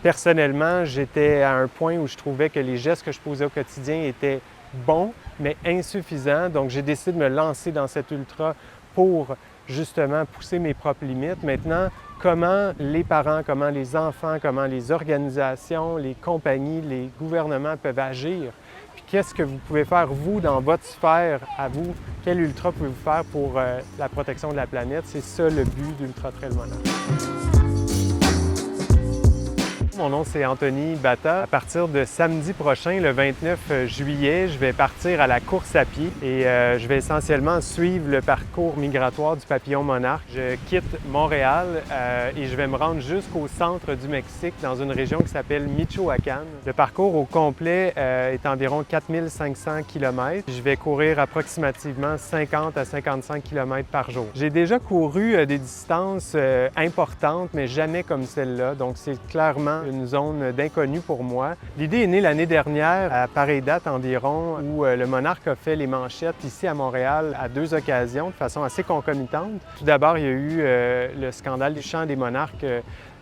Personnellement, j'étais à un point où je trouvais que les gestes que je posais au quotidien étaient bons, mais insuffisants. Donc, j'ai décidé de me lancer dans cet ultra pour justement pousser mes propres limites. Maintenant, comment les parents, comment les enfants, comment les organisations, les compagnies, les gouvernements peuvent agir? Puis qu'est-ce que vous pouvez faire, vous, dans votre sphère, à vous? Quel ultra pouvez-vous faire pour la protection de la planète? C'est ça le but d'Ultra Trail Monarch. Mon nom, c'est Anthony Bata. À partir de samedi prochain, le 29 juillet, je vais partir à la course à pied et je vais essentiellement suivre le parcours migratoire du papillon monarque. Je quitte Montréal et je vais me rendre jusqu'au centre du Mexique, dans une région qui s'appelle Michoacán. Le parcours au complet est environ 4500 km. Je vais courir approximativement 50 à 55 km par jour. J'ai déjà couru des distances importantes, mais jamais comme celle-là. Donc, c'est clairement une zone d'inconnu pour moi. L'idée est née l'année dernière, à pareille date environ, où le Monarque a fait les manchettes ici à Montréal à deux occasions, de façon assez concomitante. Tout d'abord, il y a eu le scandale du chant des monarques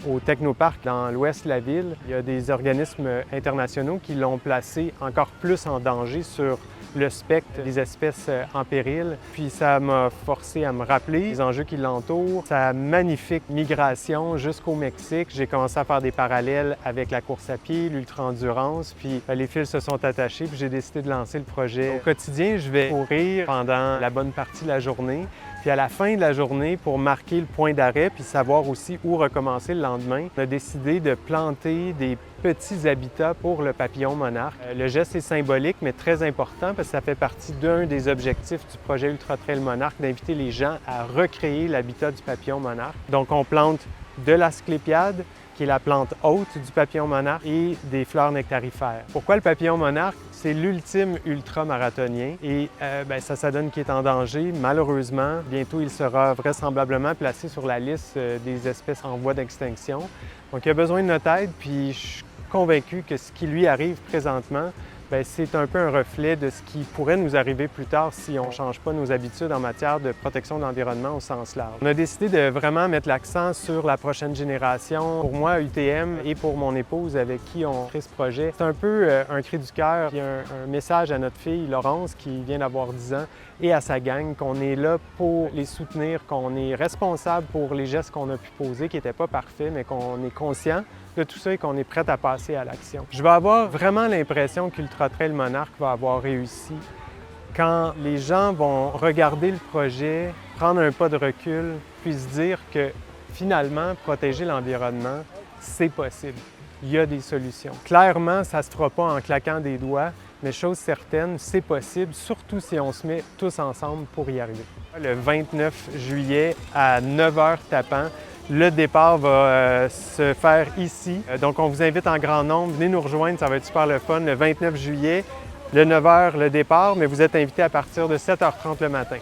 au Technoparc dans l'ouest de la ville. Il y a des organismes internationaux qui l'ont placé encore plus en danger sur le spectre des espèces en péril. Puis ça m'a forcé à me rappeler les enjeux qui l'entourent, sa magnifique migration jusqu'au Mexique. J'ai commencé à faire des parallèles avec la course à pied, l'ultra-endurance, puis les fils se sont attachés, puis j'ai décidé de lancer le projet. Au quotidien, je vais courir pendant la bonne partie de la journée. Puis à la fin de la journée, pour marquer le point d'arrêt puis savoir aussi où recommencer le lendemain, on a décidé de planter des petits habitats pour le papillon monarque. Le geste est symbolique, mais très important parce que ça fait partie d'un des objectifs du projet Ultra Trail Monarque, d'inviter les gens à recréer l'habitat du papillon monarque. Donc on plante de l'asclépiade, qui est la plante haute du papillon monarque, et des fleurs nectarifères. Pourquoi le papillon monarque? C'est l'ultime ultra-marathonien et ça donne qu'il est en danger. Malheureusement, bientôt il sera vraisemblablement placé sur la liste des espèces en voie d'extinction. Donc il a besoin de notre aide, puis je suis convaincu que ce qui lui arrive présentement, c'est un peu un reflet de ce qui pourrait nous arriver plus tard si on ne change pas nos habitudes en matière de protection de l'environnement au sens large. On a décidé de vraiment mettre l'accent sur la prochaine génération. Pour moi, UTM, et pour mon épouse avec qui on crée ce projet, c'est un peu un cri du cœur. Il y a un message à notre fille Laurence qui vient d'avoir 10 ans et à sa gang qu'on est là pour les soutenir, qu'on est responsable pour les gestes qu'on a pu poser qui n'étaient pas parfaits, mais qu'on est conscient de tout ça et qu'on est prêt à passer à l'action. Je vais avoir vraiment l'impression qu'Ultra Trail Monarque va avoir réussi quand les gens vont regarder le projet, prendre un pas de recul, puis se dire que finalement, protéger l'environnement, c'est possible. Il y a des solutions. Clairement, ça ne se fera pas en claquant des doigts, mais chose certaine, c'est possible, surtout si on se met tous ensemble pour y arriver. Le 29 juillet à 9h tapant, le départ va se faire ici. Donc, on vous invite en grand nombre. Venez nous rejoindre, ça va être super le fun. Le 29 juillet, le 9h, le départ, mais vous êtes invités à partir de 7h30 le matin.